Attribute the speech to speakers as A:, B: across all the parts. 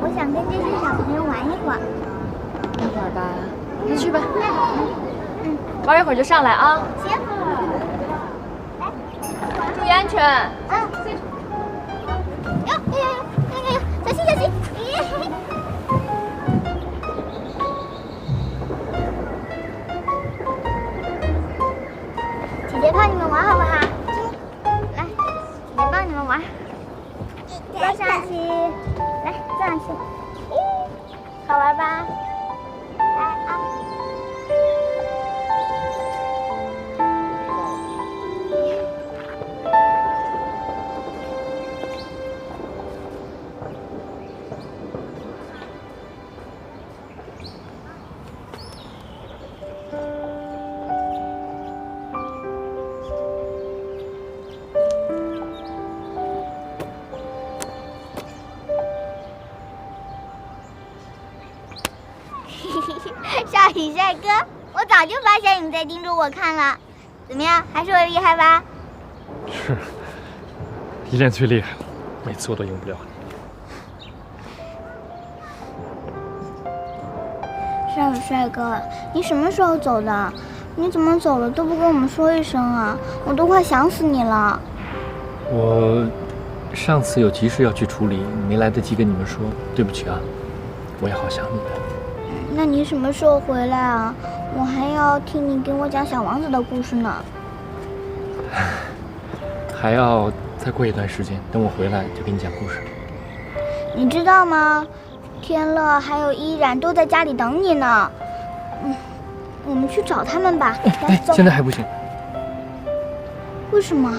A: 我想跟这些小朋友玩一会儿。
B: 一会儿吧，那去吧。玩一会儿就上来啊。
A: 行。
B: 注意安全。
A: 哟，小心小心！姐姐帮你们玩好不好？来，姐姐帮你们玩。坐上去，来坐上去。好玩吧？来啊！少宇帅哥，我早就发现你在盯着我看了。怎么样，还是我厉害吧？
C: 是，依恋最厉害了，每次我都赢不了你。
A: 少宇帅哥，你什么时候走的？你怎么走了都不跟我们说一声啊？我都快想死你了。
C: 我上次有急事要去处理，没来得及跟你们说，对不起啊。我也好想你的。
A: 那你什么时候回来啊？我还要听你给我讲小王子的故事呢。
C: 还要再过一段时间，等我回来就给你讲故事。
A: 你知道吗？天乐还有依然都在家里等你呢。我们去找他们吧。来，走。
C: 现在还不行。
A: 为什么？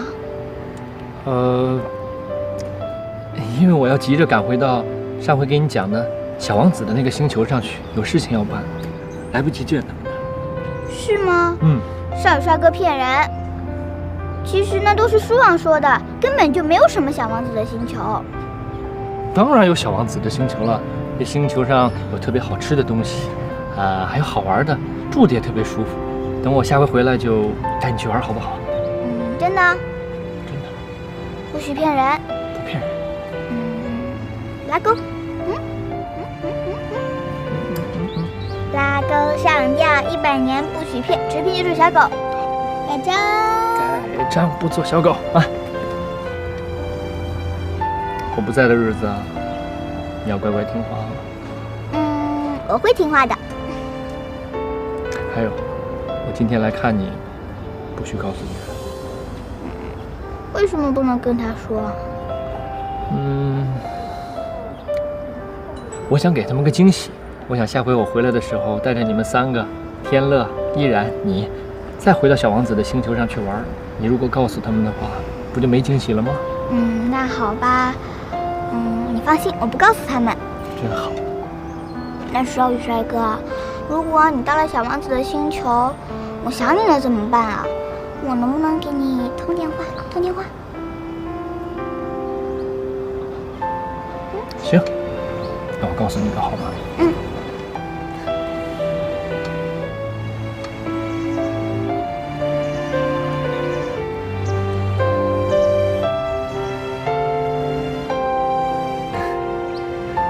C: 因为我要急着赶回到上回给你讲的小王子的那个星球上去，有事情要办，来不及见他们的。
A: 是吗？少宇帅哥骗人。其实那都是书上说的，根本就没有什么小王子的星球。
C: 当然有小王子的星球了，这星球上有特别好吃的东西，还有好玩的，住的也特别舒服。等我下回回来就带你去玩，好不好？
A: 真的？
C: 真的。
A: 不许骗人。
C: 不骗人。
A: 拉钩。拉钩上吊，100年不许骗，直聘就是小狗。盖章。
C: 盖章不做小狗啊！我不在的日子，你要乖乖听话。
A: 我会听话的。
C: 还有，我今天来看你，不许告诉别人。
A: 为什么不能跟他说？
C: 我想给他们个惊喜。我想下回我回来的时候，带着你们3个，天乐、依然、你，再回到小王子的星球上去玩。你如果告诉他们的话，不就没惊喜了吗？
A: 那好吧。你放心，我不告诉他们。
C: 真好。
A: 但是少宇帅哥，如果你到了小王子的星球，我想你了怎么办啊？我能不能给你通电话？
C: 行，那我告诉你个号码。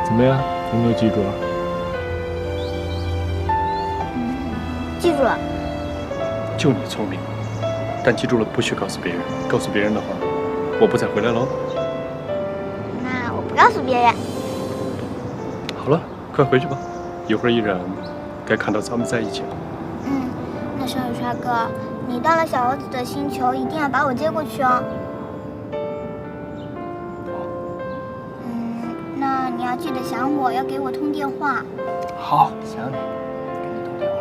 C: 怎么样？有没有记住啊？
A: 记住了。
C: 就你聪明，但记住了不许告诉别人，告诉别人的话，我不再回来喽。
A: 那我不告诉别人。
C: 好了，快回去吧，一会儿依然该看到咱们在一起了。
A: 那少宇帅哥，你到了小王子的星球，一定要把我接过去哦。那你要记得想我，要给我通电话。
C: 好，想你，给你通电话。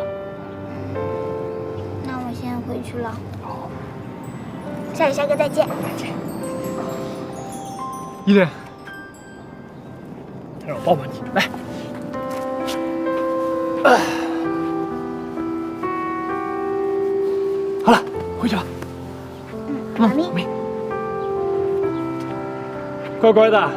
A: 那我先回去了。
C: 好，
A: 少宇帅哥再见。
C: 再见。依恋，让我抱抱你，来。好了，回去吧。
A: 妈咪，
C: 乖乖的。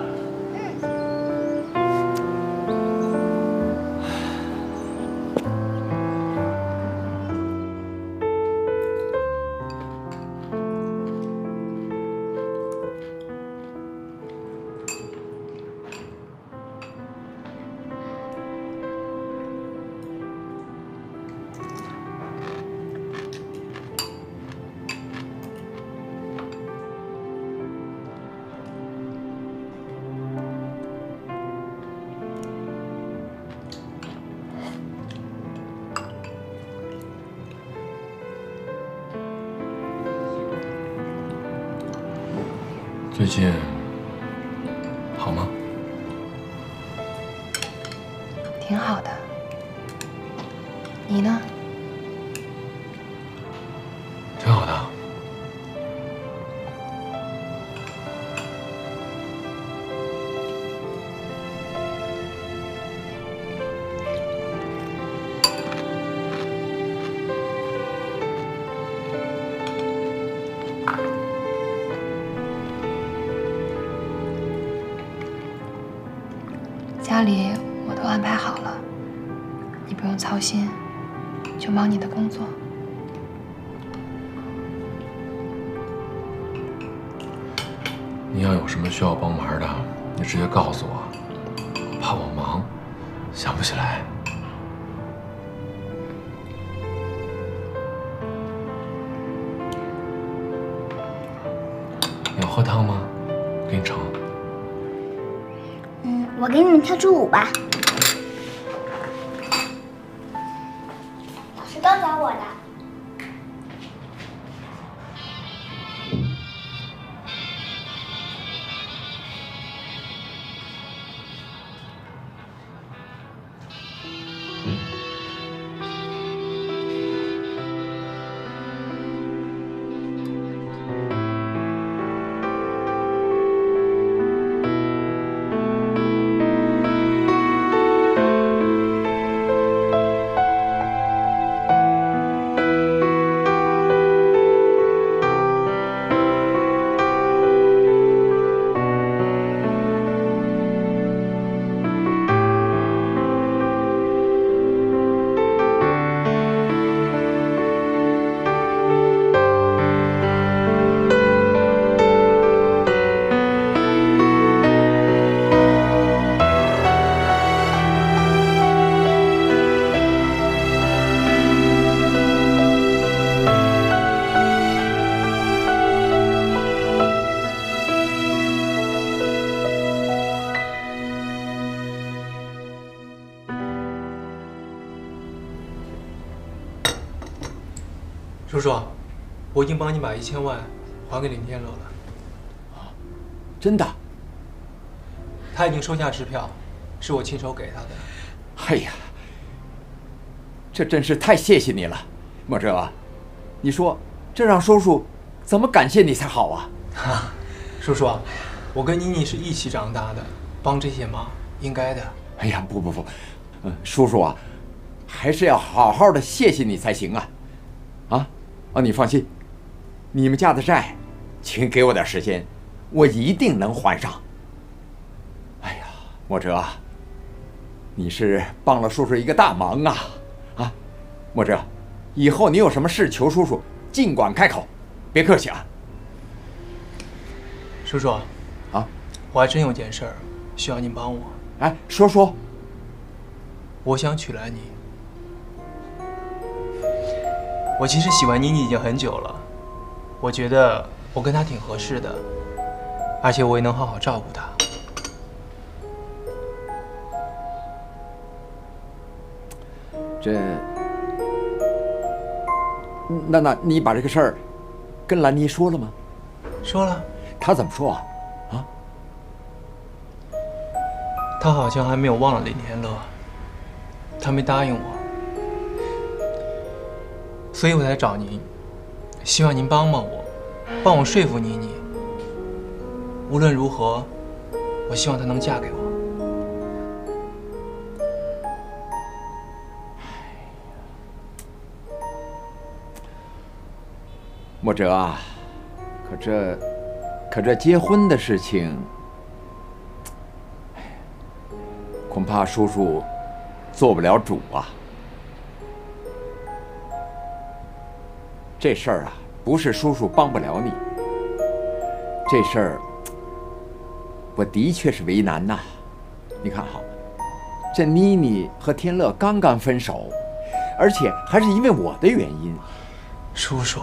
D: 最近好吗？
B: 挺好的。你呢？
D: 挺好的。
B: 家里我都安排好了，你不用操心，就忙你的工作。
D: 你要有什么需要帮忙的，你直接告诉我，怕我忙，想不起来。你要喝汤吗？给你盛。
A: 我给你们跳支舞吧。老师刚教我的。
E: 叔叔，我已经帮你把1000万还给林天乐了。
F: 真的？
E: 他已经收下支票，是我亲手给他的。
F: 哎呀，这真是太谢谢你了，莫哲。你说这让叔叔怎么感谢你才好啊？
E: 叔叔，我跟妮妮是一起长大的，帮这些忙应该的。
F: 哎呀，不，叔叔啊，还是要好好的谢谢你才行啊！你放心，你们家的债，请给我点时间，我一定能还上。哎呀，莫哲，你是帮了叔叔一个大忙啊！莫哲，以后你有什么事求叔叔，尽管开口，别客气啊。
E: 叔叔，我还真有件事儿需要您帮我。
F: 哎，说。
E: 我想娶来你。我其实喜欢妮妮已经很久了，我觉得我跟她挺合适的，而且我也能好好照顾她。
F: 那你把这个事儿跟兰妮说了吗？
E: 说了。
F: 她怎么说啊？
E: 她好像还没有忘了林天乐，她没答应我。所以我才找您，希望您帮我说服妮妮。无论如何，我希望她能嫁给我。
F: 莫哲啊，可这结婚的事情，恐怕叔叔做不了主啊。这事儿啊，不是叔叔帮不了你，这事儿我的确是为难呐。你看哈，这妮妮和天乐刚刚分手，而且还是因为我的原因。
E: 叔叔，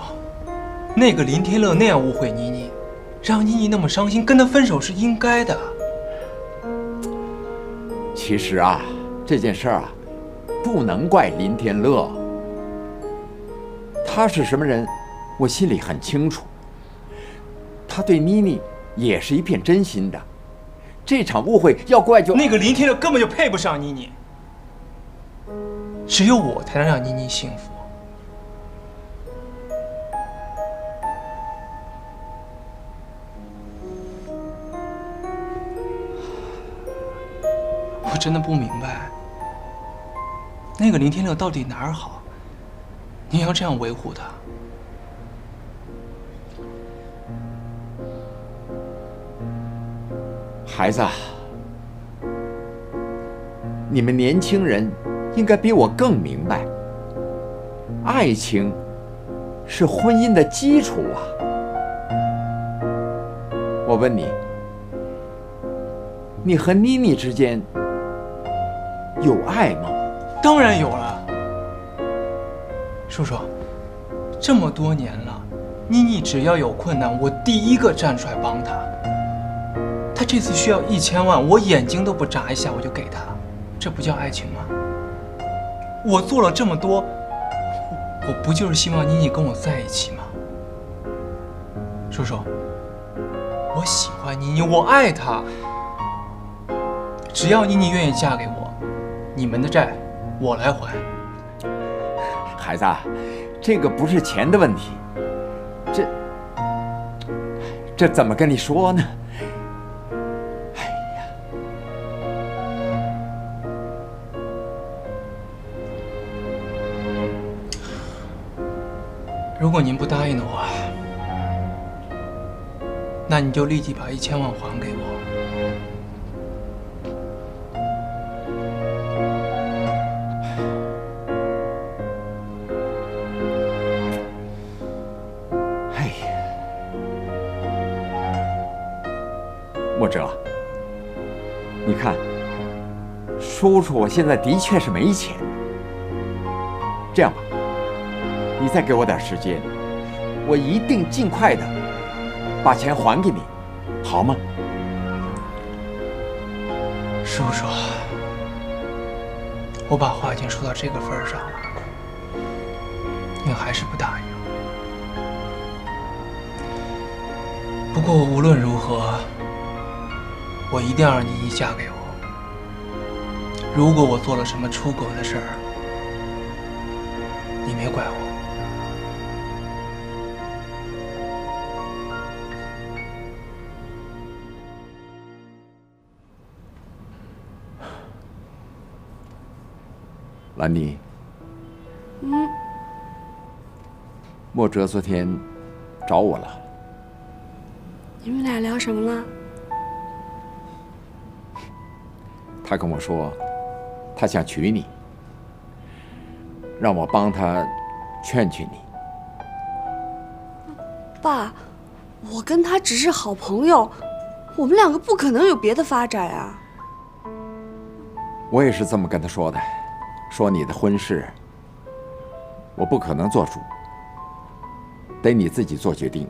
E: 那个林天乐那样误会妮妮，让妮妮那么伤心，跟他分手是应该的。
F: 其实啊，这件事儿啊，不能怪林天乐。他是什么人，我心里很清楚。他对妮妮也是一片真心的。这场误会要怪就
E: 那个林天乐根本就配不上妮妮，只有我才能让妮妮幸福。我真的不明白，那个林天乐到底哪儿好，你要这样维护他？
F: 孩子，你们年轻人应该比我更明白，爱情是婚姻的基础啊。我问你，你和妮妮之间有爱吗？
E: 当然有了，叔叔，这么多年了，妮妮只要有困难，我第一个站出来帮她。她这次需要1000万，我眼睛都不眨一下我就给她，这不叫爱情吗？我做了这么多，我不就是希望妮妮跟我在一起吗？叔叔，我喜欢妮妮，我爱她。只要妮妮愿意嫁给我，你们的债我来还。
F: 孩子，这个不是钱的问题，这怎么跟你说呢？
E: 如果您不答应的话，那你就立即把1000万还给我。
F: 哎呀，莫哲，你看，叔叔我现在的确是没钱。这样吧，你再给我点时间，我一定尽快的把钱还给你，好吗？
E: 叔叔，我把话已经说到这个份上了，你还是不答应。不过无论如何，我一定要让妮妮嫁给我。如果我做了什么出格的事儿，你别怪我。
F: 兰妮，莫哲昨天找我了。
G: 你们俩聊什么了？
F: 他跟我说，他想娶你，让我帮他劝劝你。
G: 爸，我跟他只是好朋友，我们两个不可能有别的发展啊。
F: 我也是这么跟他说的，说你的婚事，我不可能做主，得你自己做决定。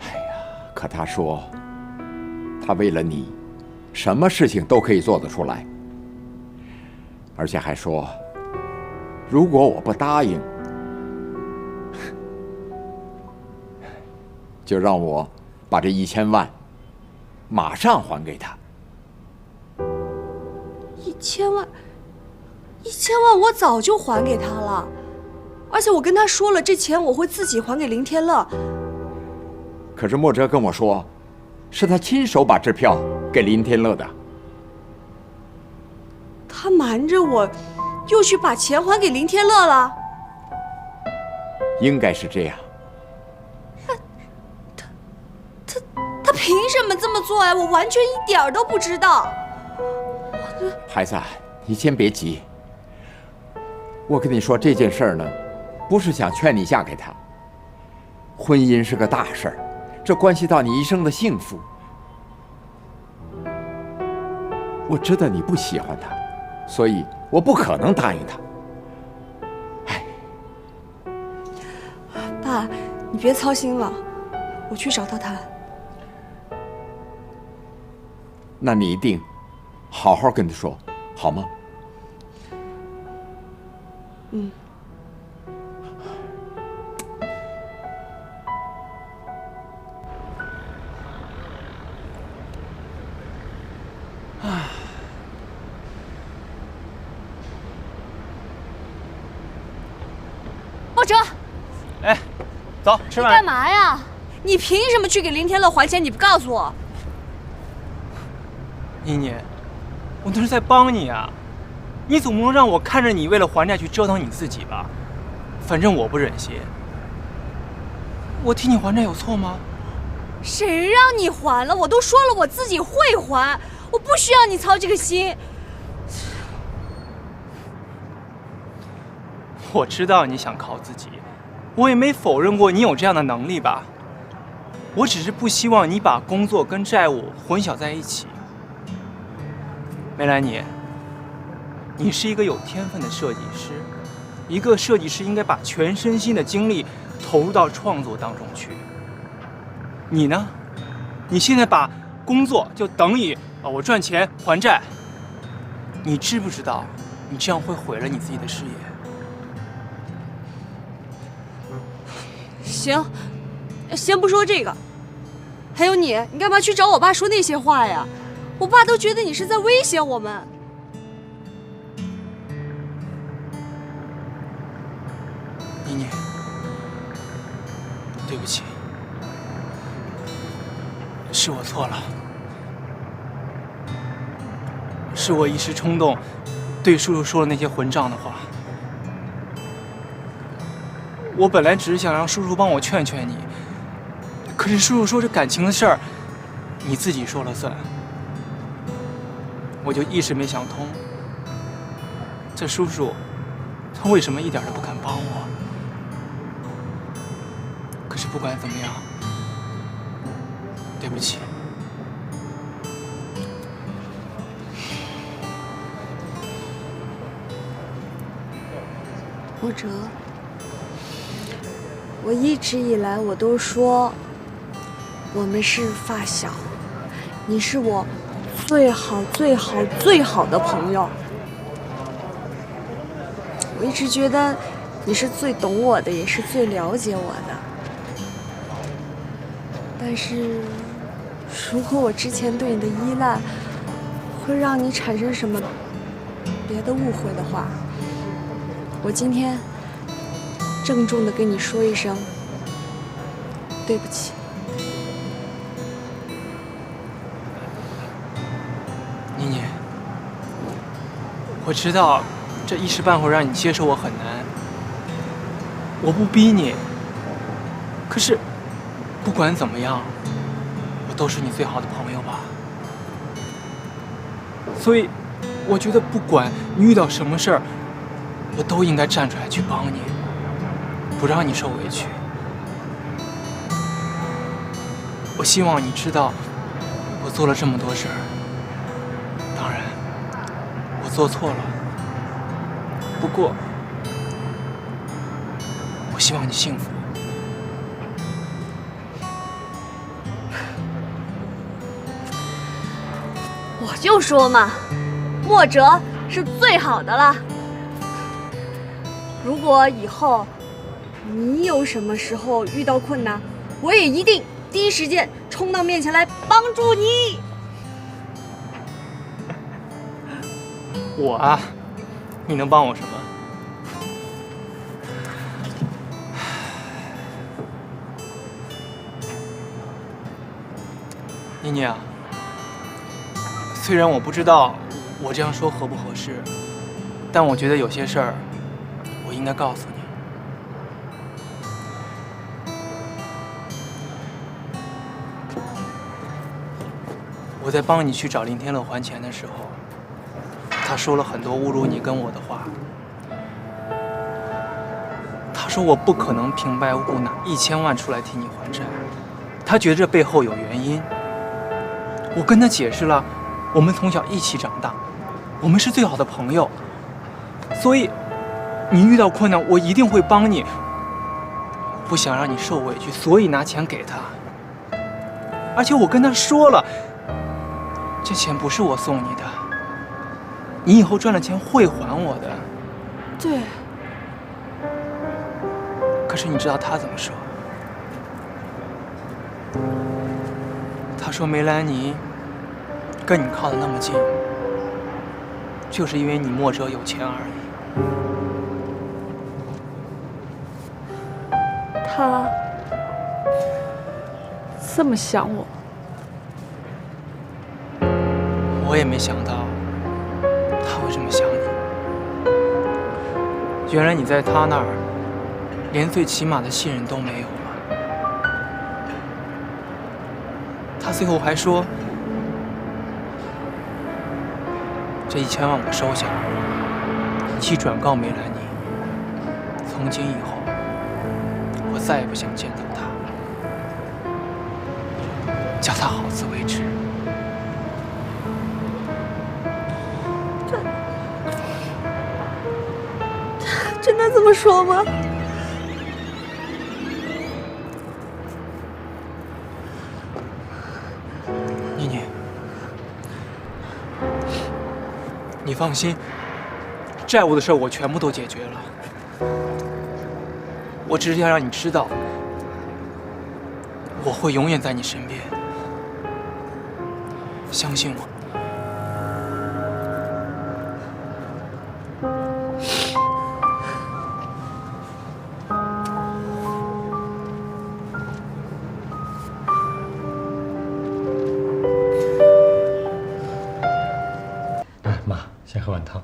F: 哎呀，可他说，他为了你，什么事情都可以做得出来，而且还说，如果我不答应，就让我把这1000万马上还给他。
G: 1000万，1000万我早就还给他了，而且我跟他说了，这钱我会自己还给林天乐。
F: 可是莫哲跟我说，是他亲手把支票给林天乐的。
G: 他瞒着我，又去把钱还给林天乐了。
F: 应该是这样。
G: 他凭什么这么做呀？我完全一点儿都不知道。
F: 孩子，你先别急。我跟你说这件事儿呢，不是想劝你嫁给他。婚姻是个大事儿，这关系到你一生的幸福。我知道你不喜欢他，所以我不可能答应他。哎，
G: 爸，你别操心了，我去找他谈。
F: 那你一定好好跟他说，好吗？
G: 莫哲，
E: 哎，走，吃饭。
G: 干嘛呀？你凭什么去给林天乐还钱？你不告诉我？
E: 妮妮，我那是在帮你啊！你总不能让我看着你为了还债去折腾你自己吧？反正我不忍心。我替你还债有错吗？
G: 谁让你还了？我都说了我自己会还，我不需要你操这个心。
E: 我知道你想靠自己，我也没否认过你有这样的能力吧。我只是不希望你把工作跟债务混淆在一起。梅兰妮，你是一个有天分的设计师，一个设计师应该把全身心的精力投入到创作当中去。你呢？你现在把工作就等于我赚钱还债，你知不知道你这样会毁了你自己的事业？
G: 行，先不说这个，还有你干嘛去找我爸说那些话呀？我爸都觉得你是在威胁我们。
E: 妮妮，对不起，是我错了，是我一时冲动，对叔叔说了那些混账的话。我本来只是想让叔叔帮我劝劝你，可是叔叔说这感情的事儿，你自己说了算，我就一时没想通，这叔叔他为什么一点都不肯帮我？可是不管怎么样，对不起。
G: 莫哲，我一直以来我都说我们是发小，你是我最好最好最好的朋友。我一直觉得你是最懂我的，也是最了解我的。但是如果我之前对你的依赖会让你产生什么别的误会的话，我今天郑重地跟你说一声对不起。
E: 妮妮，我知道这一时半会儿让你接受我很难，我不逼你，可是不管怎么样，我都是你最好的朋友吧。所以我觉得不管你遇到什么事儿，我都应该站出来去帮你，不让你受委屈。我希望你知道，我做了这么多事儿，当然我做错了，不过我希望你幸福。
G: 我就说嘛，莫哲是最好的了。如果以后你有什么时候遇到困难，我也一定第一时间冲到面前来帮助你。
E: 我啊，你能帮我什么？妮妮啊，虽然我不知道我这样说合不合适，但我觉得有些事儿我应该告诉你。我在帮你去找林天乐还钱的时候，他说了很多侮辱你跟我的话。他说我不可能平白无故拿1000万出来替你还债，他觉得这背后有原因。我跟他解释了，我们从小一起长大，我们是最好的朋友，所以你遇到困难，我一定会帮你。不想让你受委屈，所以拿钱给他。而且我跟他说了，这钱不是我送你的，你以后赚了钱会还我的。
G: 对。
E: 可是你知道他怎么说？他说梅兰妮跟你靠得那么近，就是因为你墨者有钱而已。
G: 他这么想我，
E: 我也没想到他会这么想你。原来你在他那儿连最起码的信任都没有了。他最后还说，这1000万我收下，你去转告梅兰妮，从今以后我再也不想见到他，叫他好自为之。
G: 真的这么说吗？
E: 妮妮，你放心，债务的事我全部都解决了。我只是要让你知道，我会永远在你身边，相信我。
C: 妈，先喝碗汤。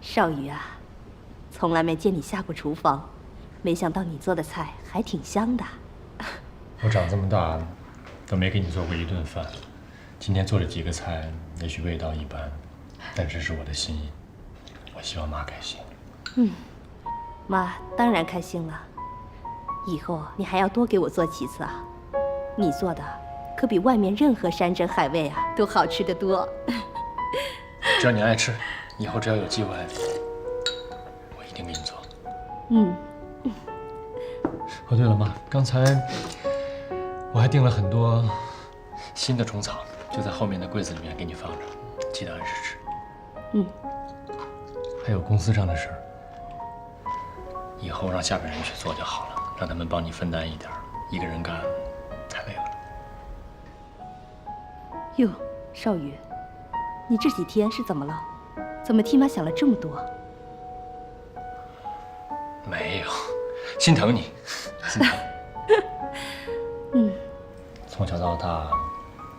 H: 少宇啊，从来没见你下过厨房，没想到你做的菜还挺香的。
C: 我长这么大都没给你做过一顿饭，今天做了几个菜，也许味道一般，但这是我的心意。我希望妈开心。
H: 妈当然开心了。以后你还要多给我做几次啊！你做的可比外面任何山珍海味啊都好吃得多。
C: 只要你爱吃，以后只要有机会，我一定给你做。哦，对了，妈，刚才我还订了很多新的虫草，就在后面的柜子里面给你放着，记得按时吃。还有公司上的事儿，以后让下边人去做就好了，让他们帮你分担一点，一个人干太累了。
H: 哟，少宇，你这几天是怎么了？怎么替妈想了这么多？
C: 没有，心疼你，心疼。从小到大，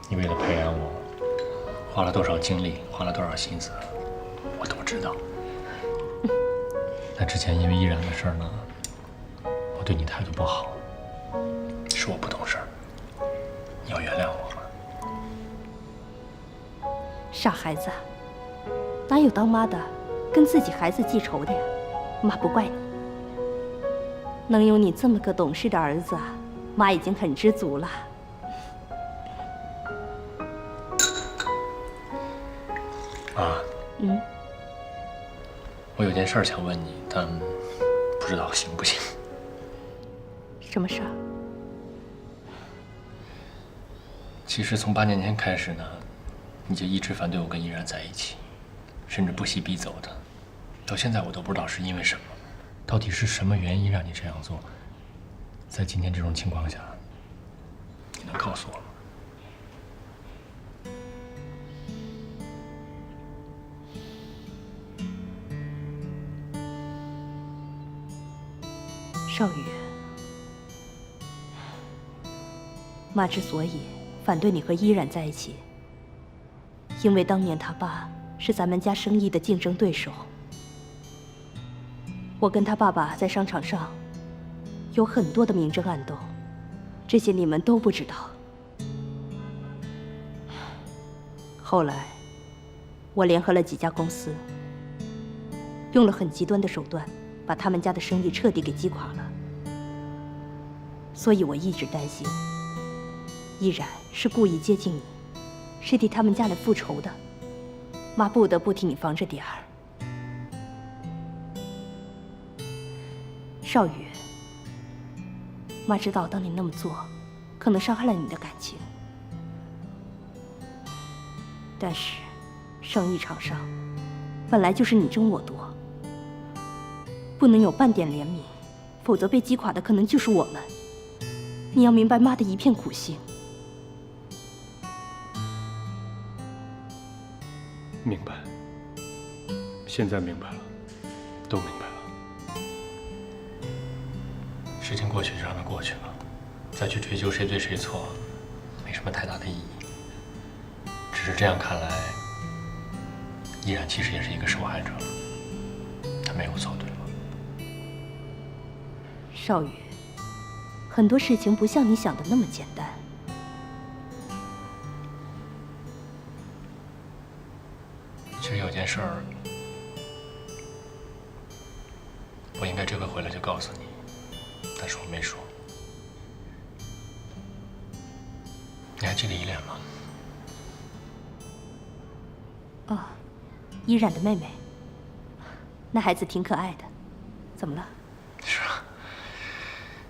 C: 你为了培养我，花了多少精力，花了多少心思，我都知道。那之前因为依然的事儿呢，我对你态度不好，是我不懂事儿，你要原谅我吗？
H: 傻孩子，哪有当妈的跟自己孩子记仇的呀？妈不怪你，能有你这么个懂事的儿子，妈已经很知足了。
C: 妈，我有件事儿想问你，但不知道行不行。
H: 什么事儿？
C: 其实从8年前开始呢，你就一直反对我跟依然在一起，甚至不惜逼走的。到现在我都不知道是因为什么，到底是什么原因让你这样做？在今天这种情况下，你能告诉我吗？
H: 少宇，妈之所以反对你和依然在一起，因为当年他爸是咱们家生意的竞争对手。我跟他爸爸在商场上有很多的明争暗斗，这些你们都不知道。后来，我联合了几家公司，用了很极端的手段，把他们家的生意彻底给击垮了。所以我一直担心，依然是故意接近你，是替他们家来复仇的。妈不得不替你防着点儿。少宇，妈知道当你那么做，可能伤害了你的感情，但是生意场上本来就是你争我夺，不能有半点怜悯，否则被击垮的可能就是我们。你要明白妈的一片苦心。
C: 明白，现在明白了，都明白了。事情过去就让它过去了，再去追究谁对谁错，没什么太大的意义。只是这样看来，依然其实也是一个受害者，他没有错，对吗？
H: 少宇，很多事情不像你想的那么简单。
C: 其实有件事儿，我应该这回回来就告诉你，但是我没说。你还记得依恋吗？
H: 哦，依然的妹妹。那孩子挺可爱的，怎么了？
C: 是啊，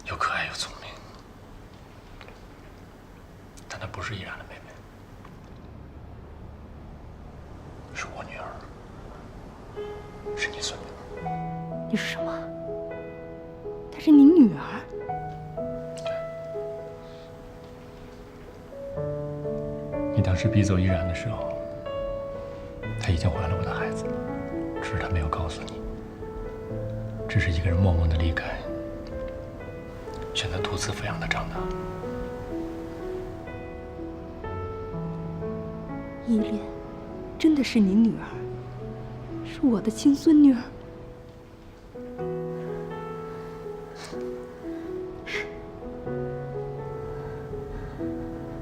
C: 又可爱又聪明，但她不是依然的妹妹，是我女儿，是你孙女。
H: 你说什么？她是你女儿？
C: 对。你当时逼走依然的时候，她已经怀了我的孩子，只是她没有告诉你，只是一个人默默的离开，选择独自抚养她长大。
H: 依恋，真的是你女儿，是我的亲孙女儿。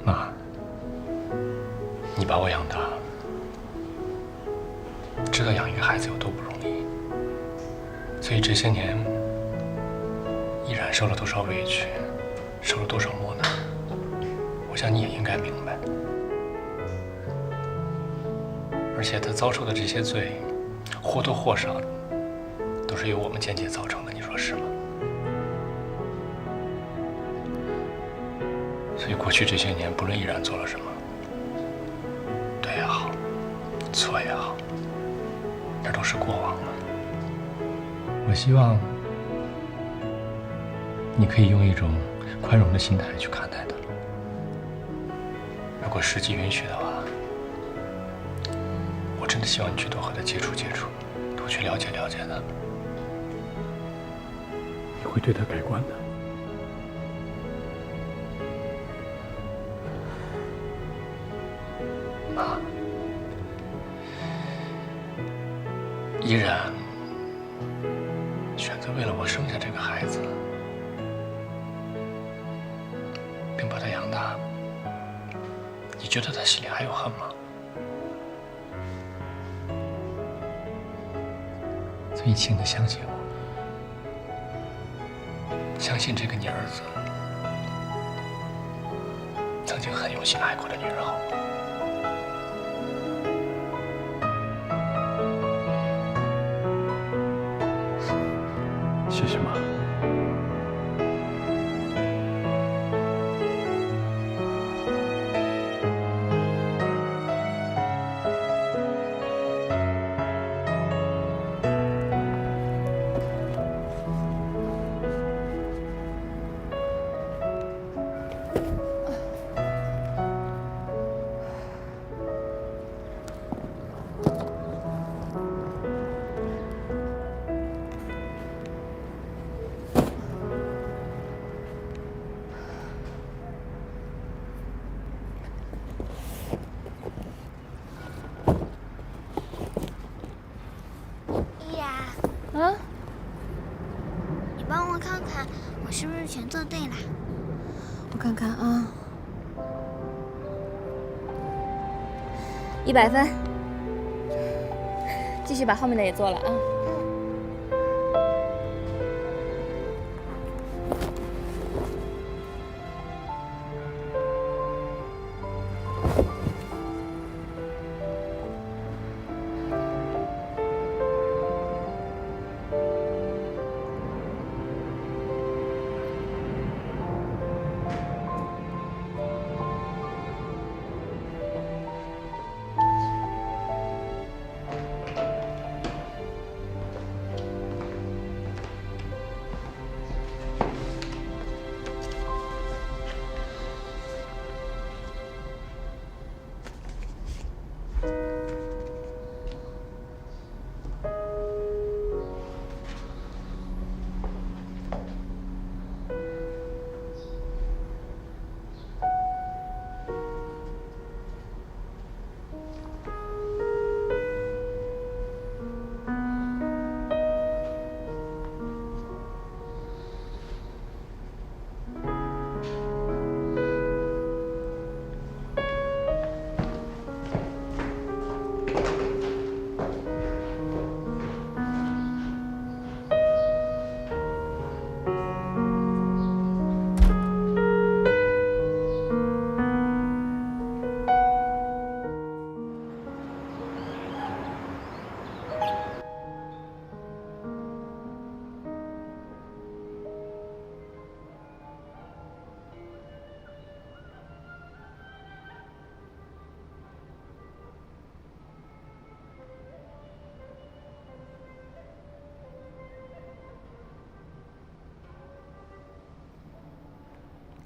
C: 妈，你把我养大，知道养一个孩子有多不容易，所以这些年，依然受了多少委屈，受了多少磨难，我想你也应该明白。而且他遭受的这些罪，或多或少都是由我们间接造成的，你说是吗？所以过去这些年，不论依然做了什么，对也好，错也好，那都是过往了。我希望你可以用一种宽容的心态去看待它。如果时机允许的话，我真的希望你去多和他接触接触，多去了解了解他。你会对他改观的。妈，依然选择为了我生下这个孩子，并把他养大，你觉得他心里还有恨吗？所以，请你相信我，相信这个你儿子曾经很用心爱过的女人，好吗？谢谢妈。
A: 你帮我看看，我是不是全做对了？
G: 我看看啊
B: ，100分。继续把后面的也做了啊。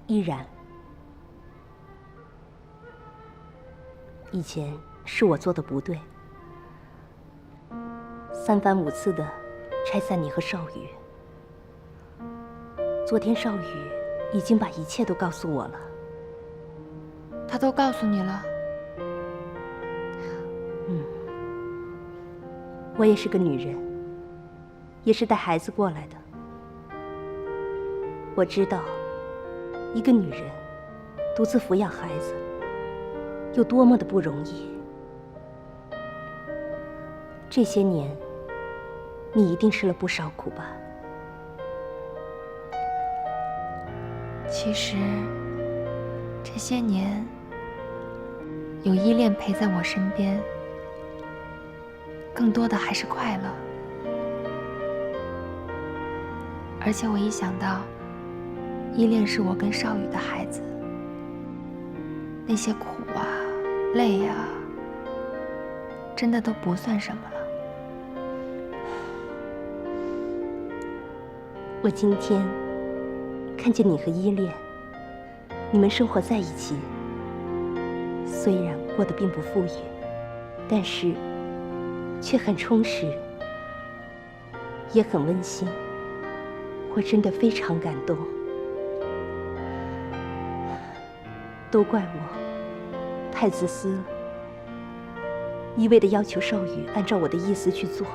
H: 依然，以前是我做的不对，三番五次的拆散你和少宇。昨天少宇已经把一切都告诉我了。
B: 他都告诉你了？
H: 我也是个女人，也是带孩子过来的。我知道，一个女人独自抚养孩子有多么的不容易。这些年，你一定吃了不少苦吧？
B: 其实，这些年有依恋陪在我身边，更多的还是快乐。而且我一想到依恋是我跟少宇的孩子，那些苦啊、累啊，真的都不算什么了。
H: 我今天看见你和依恋，你们生活在一起，虽然过得并不富裕，但是却很充实，也很温馨。我真的非常感动。都怪我太自私了，一味的要求少宇按照我的意思去做，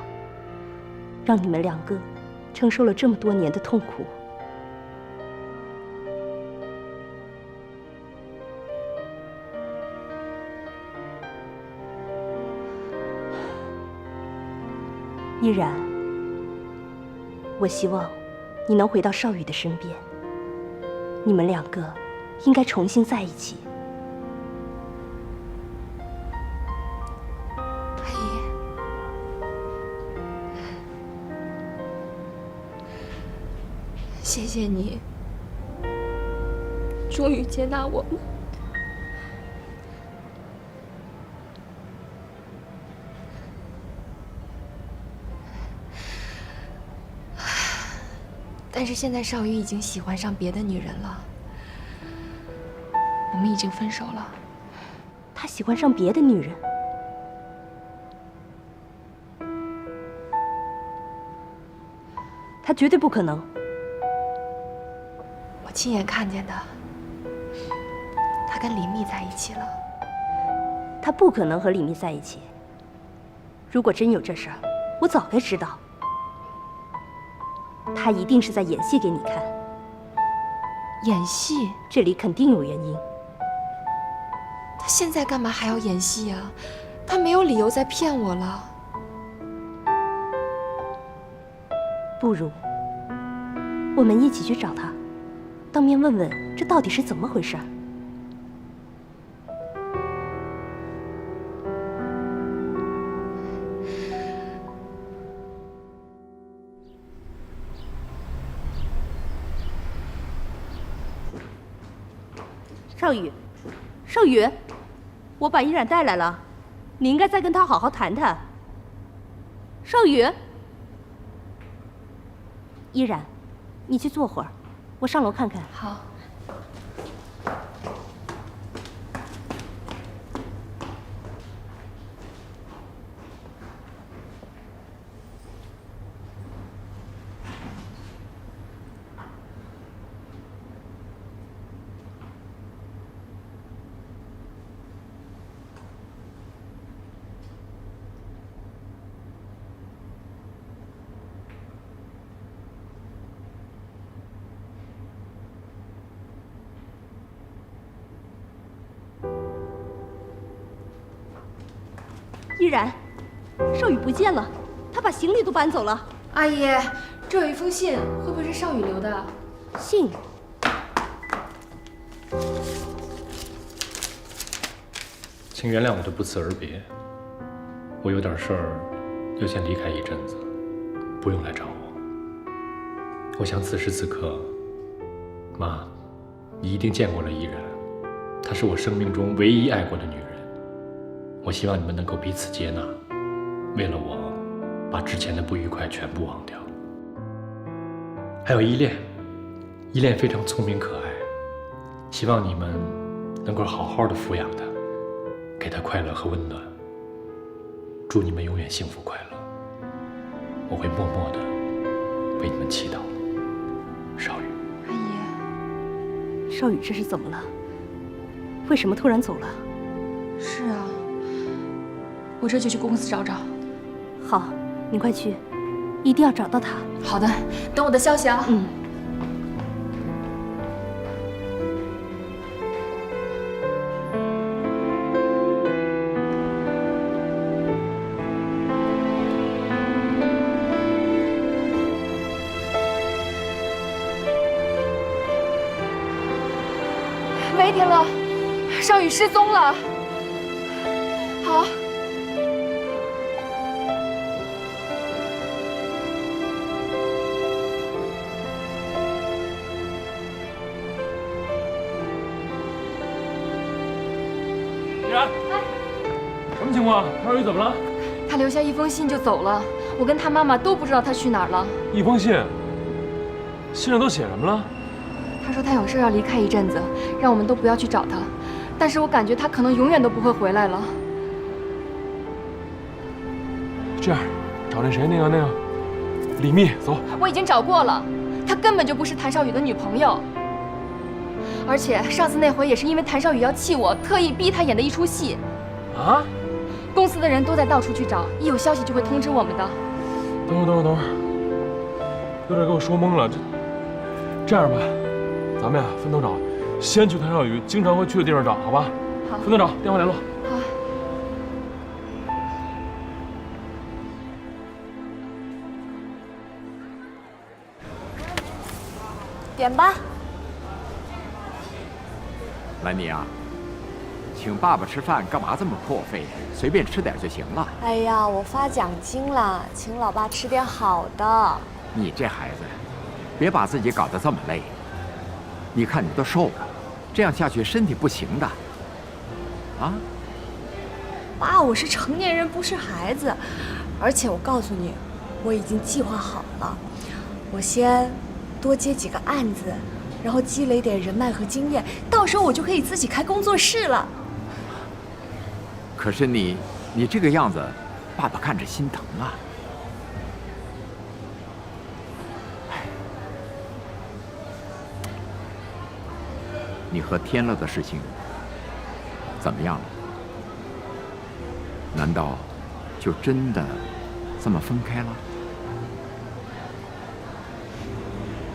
H: 让你们两个承受了这么多年的痛苦。依然，我希望你能回到少宇的身边，你们两个应该重新在一起。
B: 阿姨，谢谢你，终于接纳我们。但是现在少宇已经喜欢上别的女人了，我们已经分手了。
H: 他喜欢上别的女人？他绝对不可能。
B: 我亲眼看见的，他跟李密在一起了。
H: 他不可能和李密在一起。如果真有这事儿，我早该知道。他一定是在演戏给你看。
B: 演戏？
H: 这里肯定有原因。
B: 他现在干嘛还要演戏啊？他没有理由再骗我了。
H: 不如我们一起去找他，当面问问这到底是怎么回事。少宇，少宇，我把依然带来了，你应该再跟他好好谈谈。少宇，依然，你去坐会儿，我上楼看看。
B: 好。
H: 依然，少宇不见了，他把行李都搬走了。
B: 阿姨，这有一封信，会不会是少宇留的？
H: 信。
C: 请原谅我的不辞而别，我有点事儿，要先离开一阵子，不用来找我。我想此时此刻，妈，你一定见过了依然，她是我生命中唯一爱过的女人。我希望你们能够彼此接纳，为了我，把之前的不愉快全部忘掉。还有依恋，依恋非常聪明可爱，希望你们能够好好的抚养她，给她快乐和温暖。祝你们永远幸福快乐，我会默默的为你们祈祷。少宇，
B: 阿姨，
H: 少宇这是怎么了？为什么突然走了？
B: 是啊，我这就去公司找找。
H: 好，你快去，一定要找到他。
B: 好的，等我的消息啊。
H: 嗯。
B: 喂，田乐，少宇失踪了。好。
D: 依然，什么情况？少宇怎么了？
B: 他留下一封信就走了，我跟他妈妈都不知道他去哪儿了。
D: 一封信，信上都写什么了？
B: 他说他有事要离开一阵子，让我们都不要去找他。但是我感觉他可能永远都不会回来了。
D: 这样，找那谁，那个李密，走。
B: 我已经找过了，她根本就不是谭少宇的女朋友。而且上次那回也是因为谭少宇要气我，特意逼他演的一出戏。
D: 啊？
B: 公司的人都在到处去找，一有消息就会通知我们的。
D: 等会儿，有点给我说懵了。这样吧。咱们呀，分头找，先去谭少宇经常会去的地方找，好吧？
B: 好，
D: 分头找，电话联络。
B: 好。
G: 点吧。
F: 兰妮啊，请爸爸吃饭干嘛这么破费？随便吃点就行了。
G: 哎呀，我发奖金了，请老爸吃点好的。
F: 你这孩子，别把自己搞得这么累。你看你都瘦了，这样下去身体不行的。啊？
G: 爸，我是成年人，不是孩子。而且我告诉你，我已经计划好了，我先多接几个案子，然后积累点人脉和经验，到时候我就可以自己开工作室了。
F: 可是你这个样子，爸爸看着心疼啊。你和天乐的事情怎么样了？难道就真的这么分开了？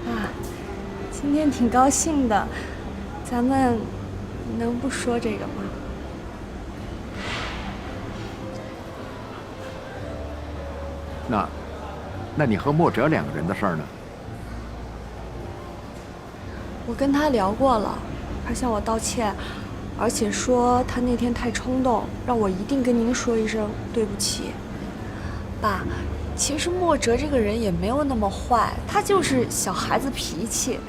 G: 爸，今天挺高兴的，咱们能不说这个吗？
F: 那你和莫哲两个人的事儿呢？
G: 我跟他聊过了，他向我道歉，而且说他那天太冲动，让我一定跟您说一声对不起。爸，其实莫哲这个人也没有那么坏，他就是小孩子脾气，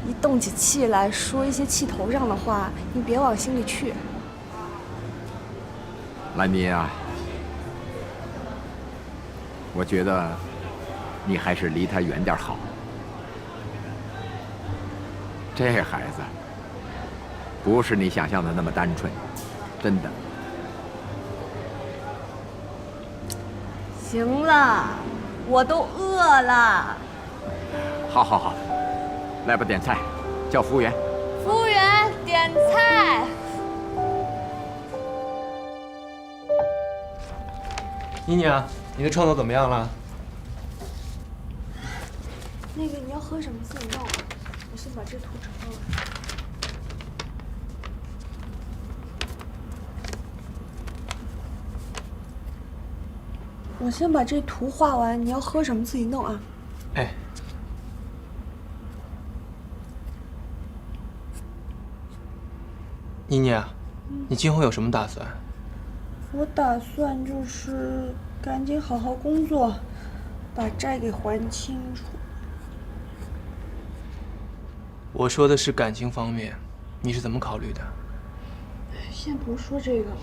G: 一动起气来说一些气头上的话，你别往心里去。
F: 兰妮啊，我觉得你还是离他远点好。这孩子不是你想象的那么单纯，真的。
G: 行了，我都饿了。
F: 好，来吧，点菜，叫服务员。
G: 服务员，点菜。
E: 妮妮啊，你的创作怎么样了？
G: 那个你要喝什么自己弄，我先把这图抄了。我先把这图画完，你要喝什么自己弄啊。
E: 哎，妮妮啊，你今后有什么打算？
G: 我打算就是赶紧好好工作，把债给还清楚。
E: 我说的是感情方面，你是怎么考虑的？
G: 先不说这个了，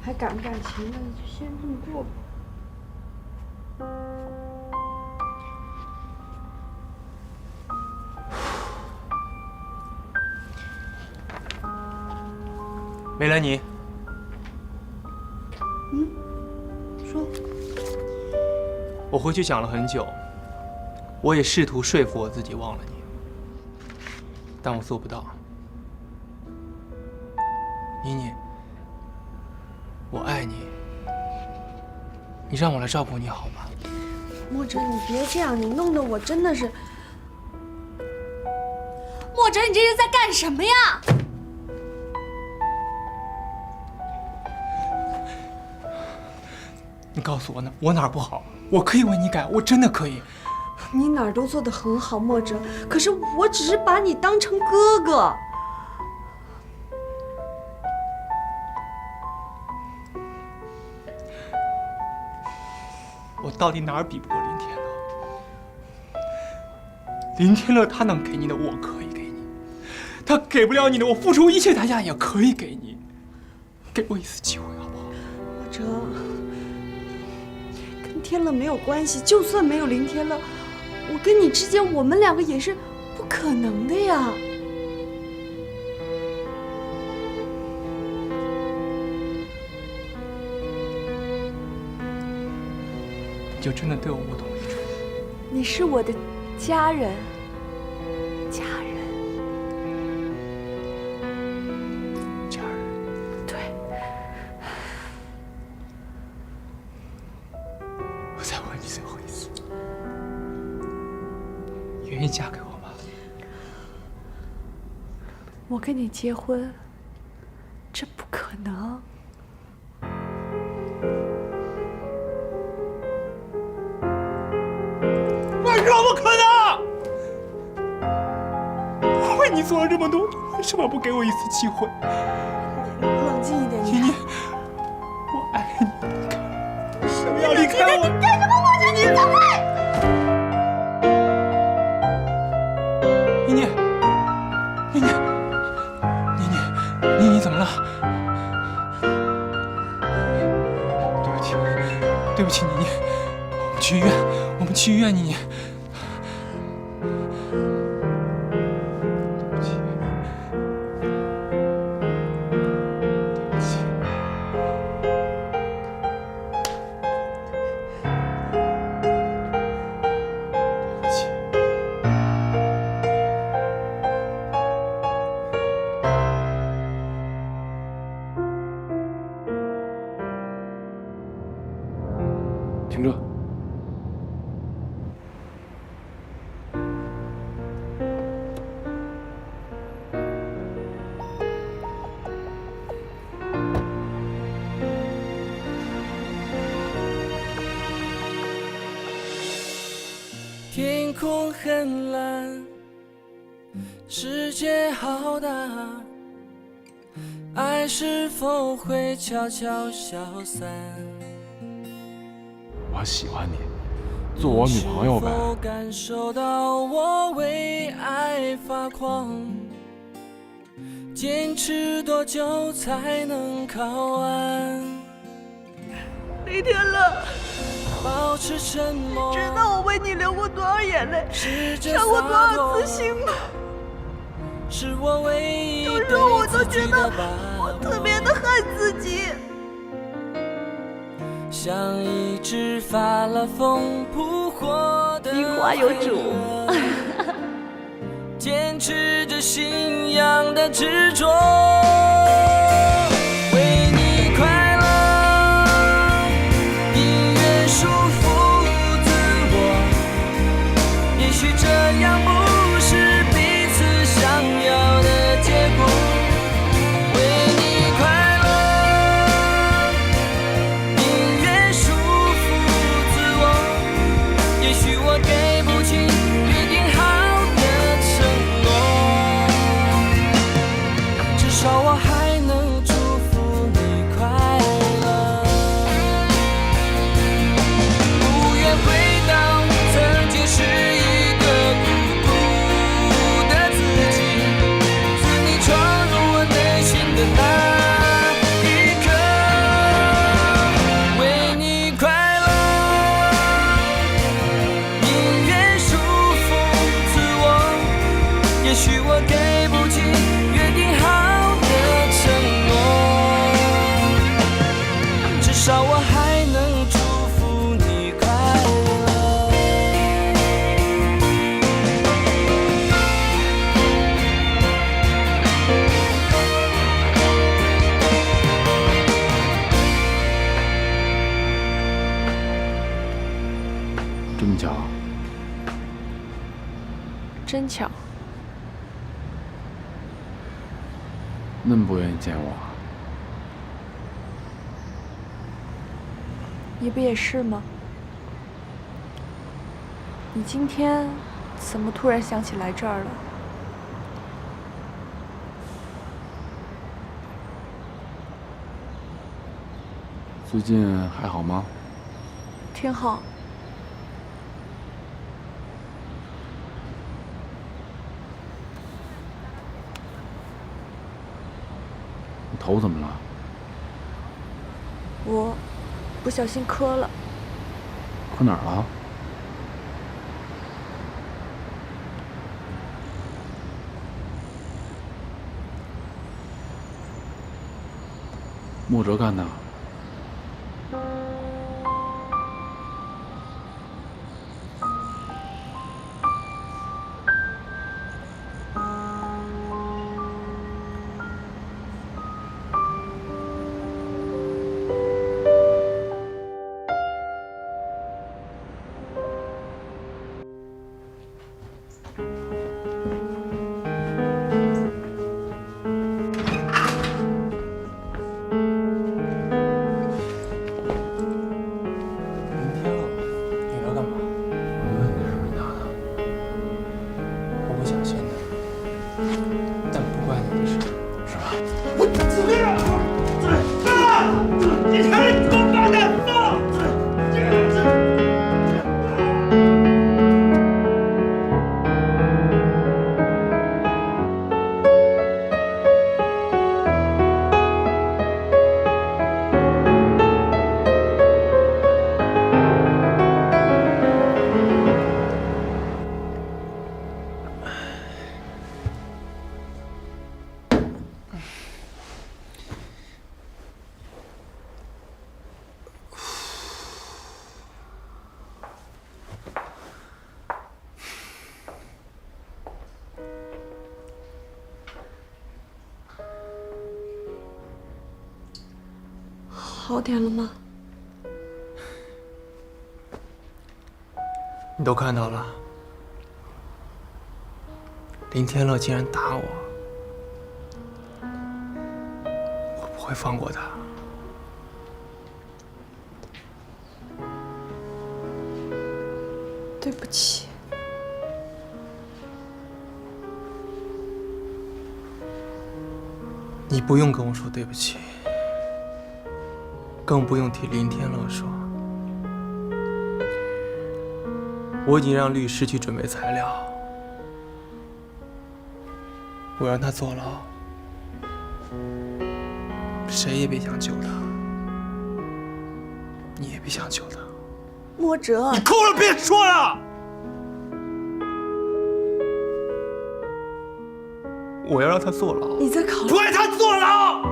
G: 还感不感情的，就先这么过吧。
E: 梅兰妮，
G: 说，
E: 我回去想了很久，我也试图说服我自己忘了你，但我做不到。妮妮，我爱你，你让我来照顾你好吗？
G: 墨哲，你别这样，你弄得我真的是……墨哲，你这是在干什么呀？
E: 你告诉我呢，我哪儿不好？我可以为你改，我真的可以。
G: 你哪儿都做得很好，墨哲。可是我只是把你当成哥哥。
E: 我到底哪儿比不过林天乐？林天乐他能给你的，我可以给你；他给不了你的，我付出一切代价也可以给你。给我一次机会，好不好？
G: 墨哲，跟天乐没有关系，就算没有林天乐，我跟你之间，我们两个也是不可能的呀。
E: 你就真的对我无动于衷？
G: 你是我的家人，家人，
E: 家人。
G: 对。
E: 我再问你最后一次，你愿意嫁给我吗？
G: 我跟你结婚，这不可能。
E: 为什么不可能？我为你做了这么多，你为什么不给我一次机会？
G: 冷静一点，
E: 妮妮，我爱你，为什么要离开我？
A: 你干什么？我说你走开！
E: 妮妮，妮妮，妮妮，妮妮怎么了？对不起，对不起，妮妮，我们去医院，我们去医院，妮妮。
D: 停车！
I: 天空很蓝，世界好大，爱是否会悄悄消散？
D: 我喜欢你，做我女朋友呗。
I: 是否感受到我为爱发狂？坚持多久才能靠岸？
G: 林天乐，
I: 保持沉默，
G: 知道我为你流过多少眼泪，
I: 试着
G: 伤过多
I: 洒脱
G: 少次心吗？
I: 是我唯一
G: 有时候我都觉得
I: 我
G: 特别的恨自己。
I: 像一只发了疯扑火的
G: 名花有主，
I: 坚持着信仰的执着，为你快乐，宁愿束缚自我。也许这样不是彼此想要的结果。为你快乐，宁愿束缚
G: 坚强。
D: 那么不愿意见我？
G: 你不也是吗？你今天怎么突然想起来这儿了？
D: 最近还好吗？
G: 挺好。
D: 你头怎么了？
G: 我不小心磕了。
D: 磕哪儿了？莫哲干的。
G: 好点了吗？
E: 你都看到了，林天乐竟然打我，我不会放过他。
G: 对不起。
E: 你不用跟我说对不起，更不用替林天乐说。我已经让律师去准备材料，我让他坐牢，谁也别想救他，你也别想救他。
G: 莫哲，
E: 你够了，别说了！我要让他坐牢。
G: 你在考虑？
E: 我让他坐牢！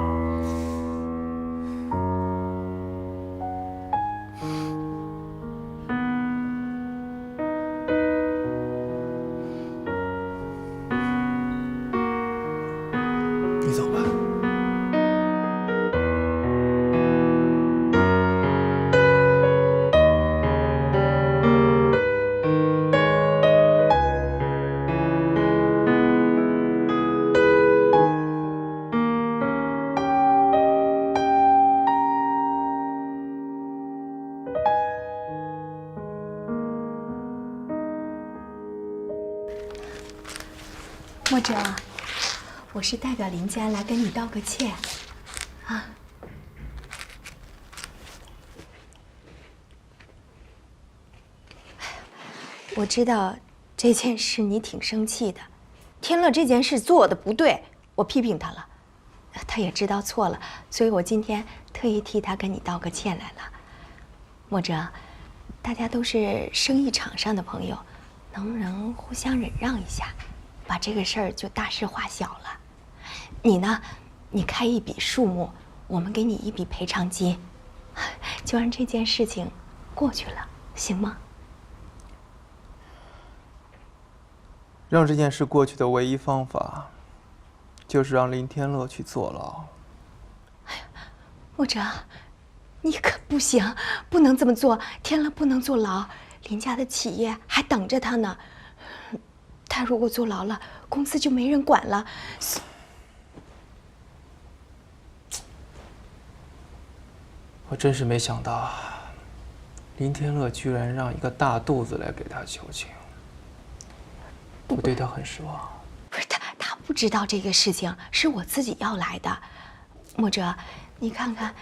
E: 你走吧。
B: 莫哲，我是代表林家来跟你道个歉，啊。我知道这件事你挺生气的，天乐这件事做的不对，我批评他了，他也知道错了，所以我今天特意替他跟你道个歉来了。莫哲，大家都是生意场上的朋友，能不能互相忍让一下？把这个事儿就大事化小了。你呢？你开一笔数目，我们给你一笔赔偿金，就让这件事情过去了，行吗？
E: 让这件事过去的唯一方法，就是让林天乐去坐牢。
B: 哎呀，莫哲，你可不行，不能这么做。天乐不能坐牢，林家的企业还等着他呢。
G: 他如果坐牢了，公司就没人管了。
E: 我真是没想到啊，林天乐居然让一个大肚子来给他求情，我对他很失望。
G: 不是他不知道这个事情是我自己要来的。墨哲，你看看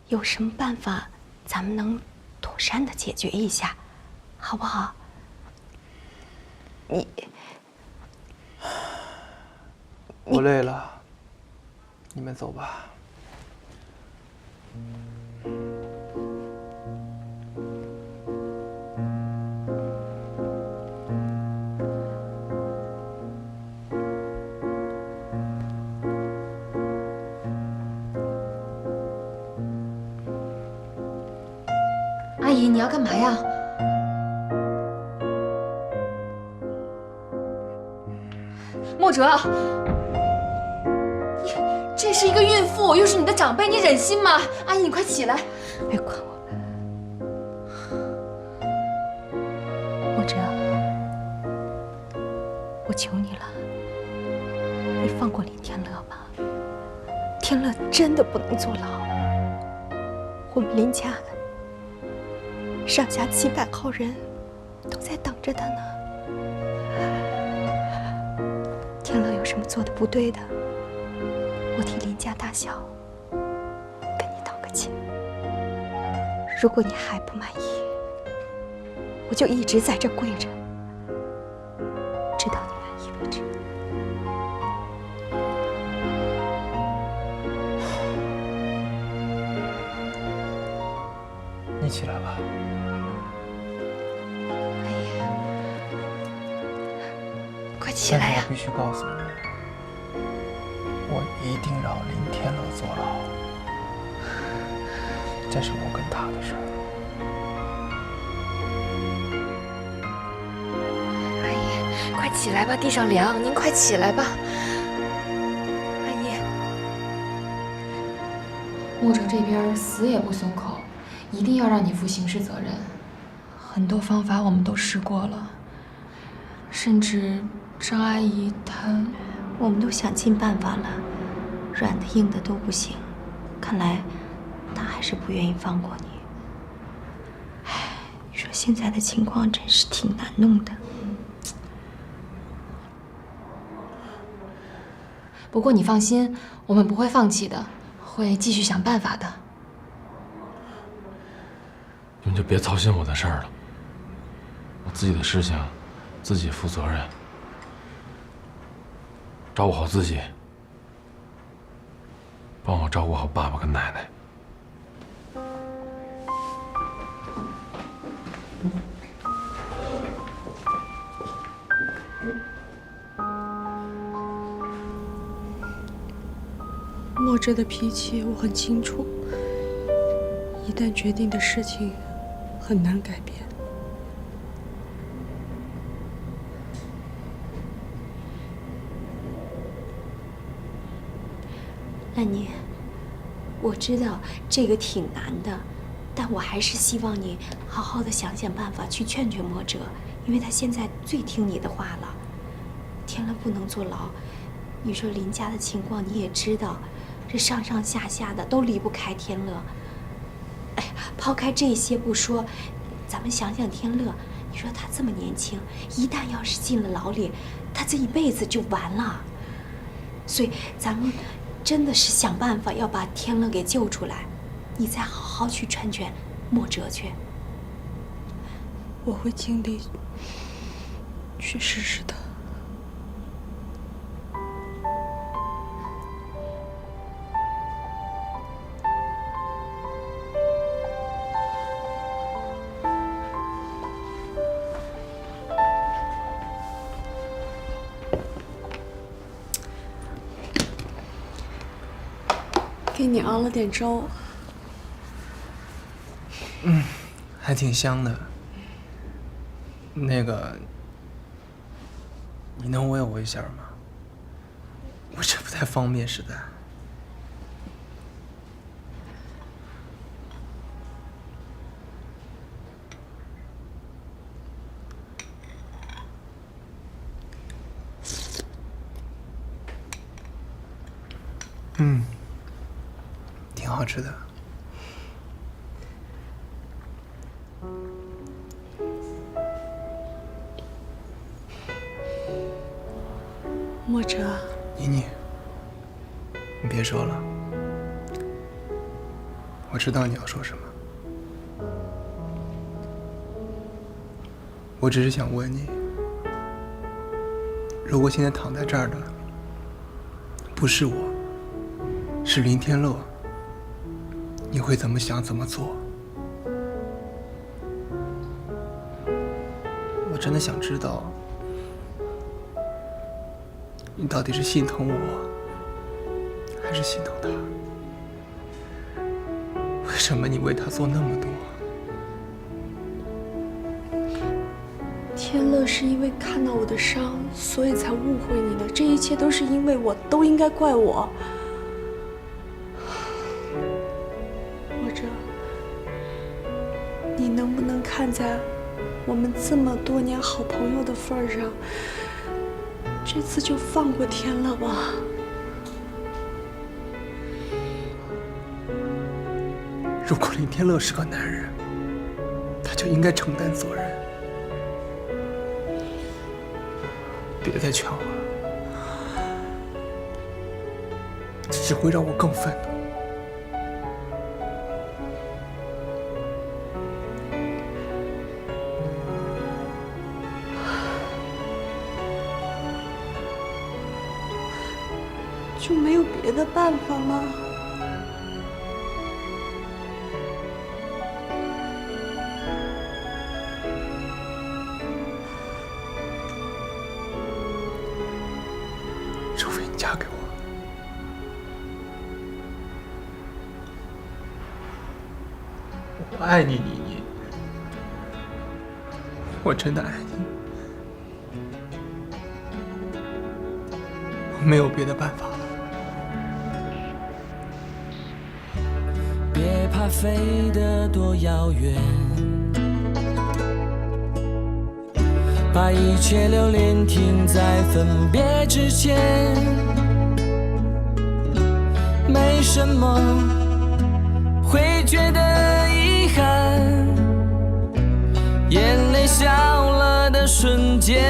G: 有什么办法，咱们能妥善的解决一下，好不好？
E: 我累了，你们走吧。
B: 阿姨，你要干嘛呀？莫哲，你这是一个孕妇，又是你的长辈，你忍心吗？阿姨，你快起来！
G: 别管我，莫哲，我求你了，你放过林天乐吧。天乐真的不能坐牢，我们林家上下700号人都在等着他呢。天乐有什么做的不对的，我替林家大小跟你道个歉。如果你还不满意，我就一直在这跪着，直到你满意为止。
E: 你起来吧。
B: 快起来呀！
E: 我必须告诉你，我一定让林天乐坐牢，这是我跟他的事儿。
B: 阿姨，快起来吧，地上凉，您快起来吧。阿姨，
J: 墨哲这边死也不松口，一定要让你负刑事责任。很多方法我们都试过了，甚至张阿姨她，
G: 我们都想尽办法了，软的硬的都不行，看来他还是不愿意放过你。唉，你说现在的情况真是挺难弄的。
J: 不过你放心，我们不会放弃的，会继续想办法的。
D: 你们就别操心我的事儿了，我自己的事情自己负责任，照顾好自己，帮我照顾好爸爸跟奶奶。
G: 墨哲的脾气我很清楚，一旦决定的事情很难改变。兰妮，我知道这个挺难的，但我还是希望你好好的想想办法去劝劝墨哲，因为他现在最听你的话了。天乐不能坐牢，你说林家的情况你也知道，这上上下下的都离不开天乐。哎，抛开这些不说，咱们想想天乐，你说他这么年轻，一旦要是进了牢里，他这一辈子就完了。所以咱们真的是想办法要把天乐给救出来，你再好好去劝劝墨哲去。我会尽力去试试的。给你熬了点粥，
E: 还挺香的。那个，你能喂我一下吗？我这不太方便，实在。挺好吃的。
G: 墨哲，
E: 妮妮，你别说了，我知道你要说什么。我只是想问你，如果现在躺在这儿的不是我，是林天乐，你会怎么想，怎么做？我真的想知道，你到底是心疼我，还是心疼他？为什么你为他做那么多？
G: 天乐是因为看到我的伤，所以才误会你的。这一切都是因为我，都应该怪我。墨哲，你能不能看在我们这么多年好朋友的份上，这次就放过天乐吧？
E: 如果林天乐是个男人，他就应该承担责任。别再劝我了，这只会让我更愤怒。
G: 就没有别的办法吗？
E: 除非你嫁给我。我爱你，妮妮，我真的爱你。我没有别的办法了。
I: 别怕飞得多遥远，把一切留恋停在分别之前。没什么会觉得遗憾，眼泪笑了的瞬间。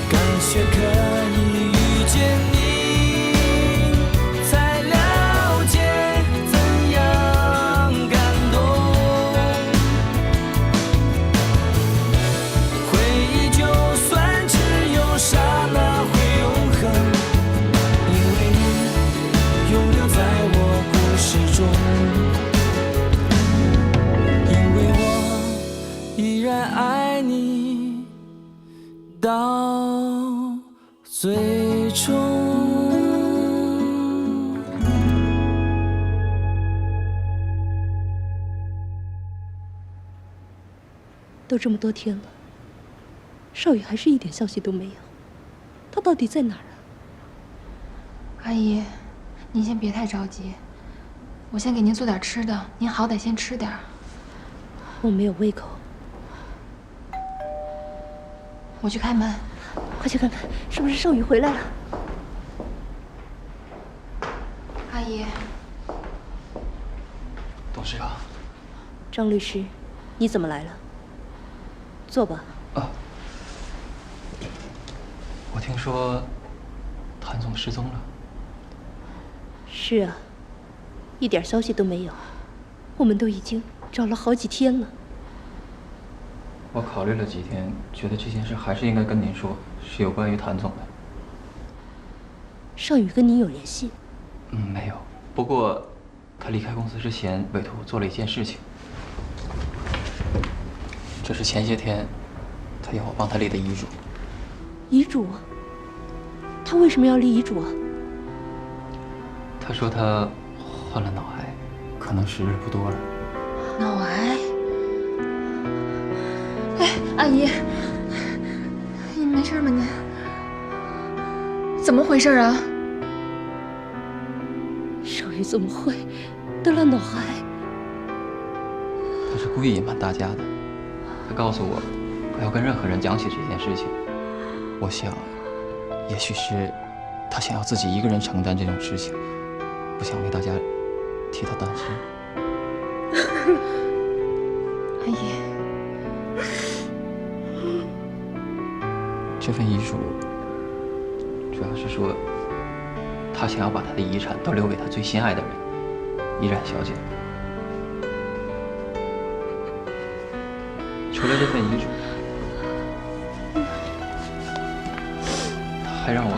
I: 感谢可以遇见你，爱你到最终。
H: 都这么多天了，少宇还是一点消息都没有，他到底在哪儿啊？
J: 阿姨，您先别太着急，我先给您做点吃的，您好歹先吃点。
H: 我没有胃口。
J: 我去开门，
H: 快去看看，是不是少宇回来了？
J: 阿姨，
E: 董事长，
H: 张律师，你怎么来了？坐吧。
E: 我听说谭总失踪了。
H: 是啊，一点消息都没有，我们都已经找了好几天了。
K: 我考虑了几天，觉得这件事还是应该跟您说，是有关于谭总的。
H: 少宇跟你有联系？
K: 没有。不过，他离开公司之前委托我做了一件事情，这是前些天他要我帮他立的遗嘱。
H: 遗嘱？他为什么要立遗嘱啊？
K: 他说他患了脑癌，可能时日不多了。
J: 脑癌？哎，阿姨，你没事吗？您怎么回事啊？
H: 少宇怎么会得了脑癌？
K: 他是故意隐瞒大家的。他告诉我，不要跟任何人讲起这件事情。我想，也许是他想要自己一个人承担这种事情，不想为大家替他担心。
J: 阿姨，
K: 这份遗嘱主要是说，他想要把他的遗产都留给他最心爱的人，依然小姐。除了这份遗嘱，他还让我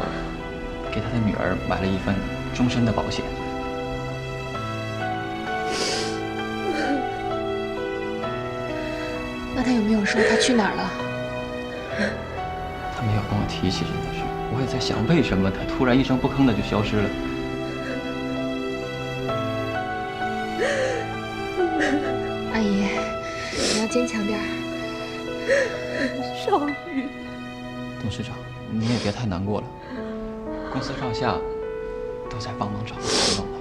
K: 给他的女儿买了一份终身的保险。
J: 那他有没有说他去哪儿了？
K: 他没有跟我提起这件事，我也在想，为什么他突然一声不吭的就消失了。
J: 阿姨，你要坚强点儿。
G: 少宇，
K: 董事长，你也别太难过了，公司上下都在帮忙找个合同呢。